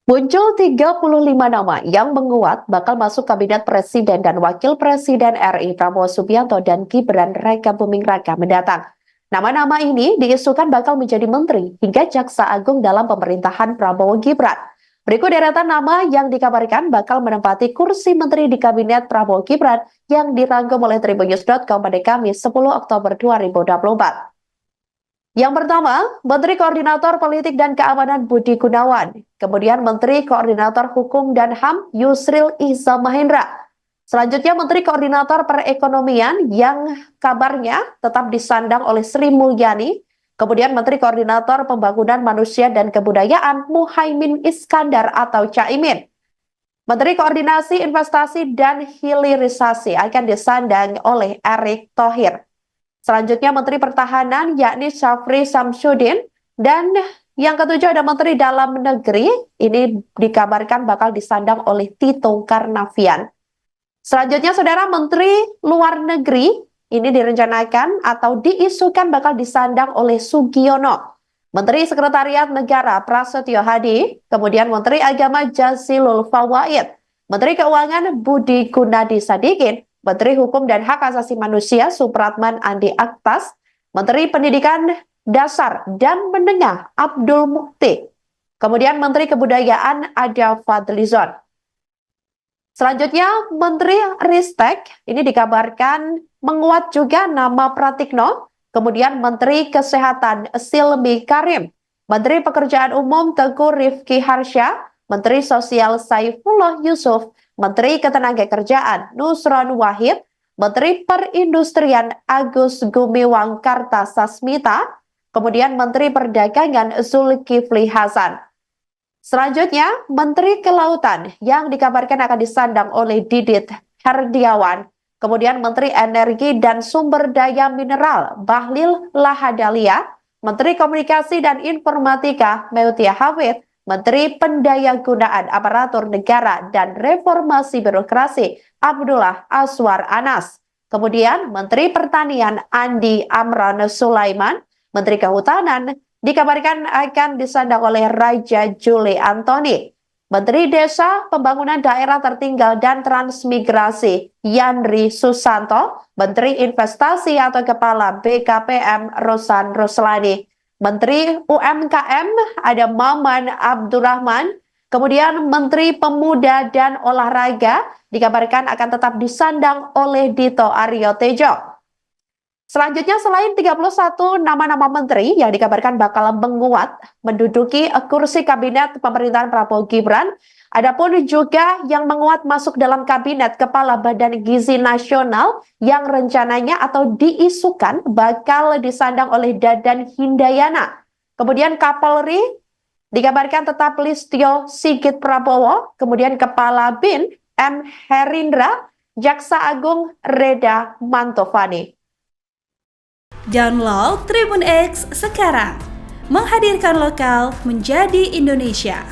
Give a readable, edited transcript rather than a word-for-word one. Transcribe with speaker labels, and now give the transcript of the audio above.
Speaker 1: Muncul 35 nama yang menguat bakal masuk kabinet Presiden dan Wakil Presiden RI Prabowo Subianto dan Gibran Raka Buming Raka mendatang. Nama-nama ini diisukan bakal menjadi menteri hingga jaksa agung dalam pemerintahan Prabowo Gibran. Berikut deretan nama yang dikabarkan bakal menempati kursi menteri di kabinet Prabowo Gibran yang dirangkum oleh Tribunnews.com pada Kamis 10 Oktober 2024. Yang pertama, Menteri Koordinator Politik dan Keamanan Budi Gunawan. Kemudian Menteri Koordinator Hukum dan HAM Yusril Iza Mahendra. Selanjutnya Menteri Koordinator Perekonomian yang kabarnya tetap disandang oleh Sri Mulyani. Kemudian Menteri Koordinator Pembangunan Manusia dan Kebudayaan Muhaimin Iskandar atau Caimin. Menteri Koordinasi Investasi dan Hilirisasi akan disandang oleh Erick Thohir. Selanjutnya Menteri Pertahanan yakni Syafri Samsudin, dan yang ketujuh ada Menteri Dalam Negeri, ini dikabarkan bakal disandang oleh Tito Karnavian. Selanjutnya Saudara, Menteri Luar Negeri ini direncanakan atau diisukan bakal disandang oleh Sugiono. Menteri Sekretariat Negara Prasetyo Hadi, kemudian Menteri Agama Jazilul Fawait, Menteri Keuangan Budi Gunadi Sadikin, Menteri Hukum dan Hak Asasi Manusia Supratman Andi Aktas, Menteri Pendidikan Dasar dan Menengah Abdul Mukti, kemudian Menteri Kebudayaan ada Fadlizon. Selanjutnya Menteri Ristek ini dikabarkan menguat juga nama Pratikno, kemudian Menteri Kesehatan Silmi Karim, Menteri Pekerjaan Umum Teguh Rifki Harsha, Menteri Sosial Saifullah Yusuf, Menteri Ketenagakerjaan Nusron Wahid, Menteri Perindustrian Agus Gumiwang Kartasasmita, kemudian Menteri Perdagangan Zulkifli Hasan. Selanjutnya, Menteri Kelautan yang dikabarkan akan disandang oleh Didit Herdiawan, kemudian Menteri Energi dan Sumber Daya Mineral Bahlil Lahadalia, Menteri Komunikasi dan Informatika Meutia Hafid, Menteri Pendayagunaan Aparatur Negara dan Reformasi Birokrasi Abdullah Aswar Anas. Kemudian Menteri Pertanian Andi Amran Sulaiman, Menteri Kehutanan dikabarkan akan disandang oleh Raja Juli Antoni. Menteri Desa, Pembangunan Daerah Tertinggal dan Transmigrasi Yandri Susanto, Menteri Investasi atau Kepala BKPM Rosan Roslani, Menteri UMKM ada Maman Abdurrahman, kemudian Menteri Pemuda dan Olahraga dikabarkan akan tetap disandang oleh Dito Aryo Tejo. Selanjutnya selain 31 nama-nama menteri yang dikabarkan bakal menguat menduduki kursi kabinet pemerintahan Prabowo Gibran, adapun juga yang menguat masuk dalam kabinet Kepala Badan Gizi Nasional yang rencananya atau diisukan bakal disandang oleh Dadan Hindayana. Kemudian Kapolri dikabarkan tetap Listio Sigit Prabowo, kemudian Kepala BIN M. Herindra, Jaksa Agung Reda Mantovani.
Speaker 2: Download Tribun X sekarang, menghadirkan lokal menjadi Indonesia.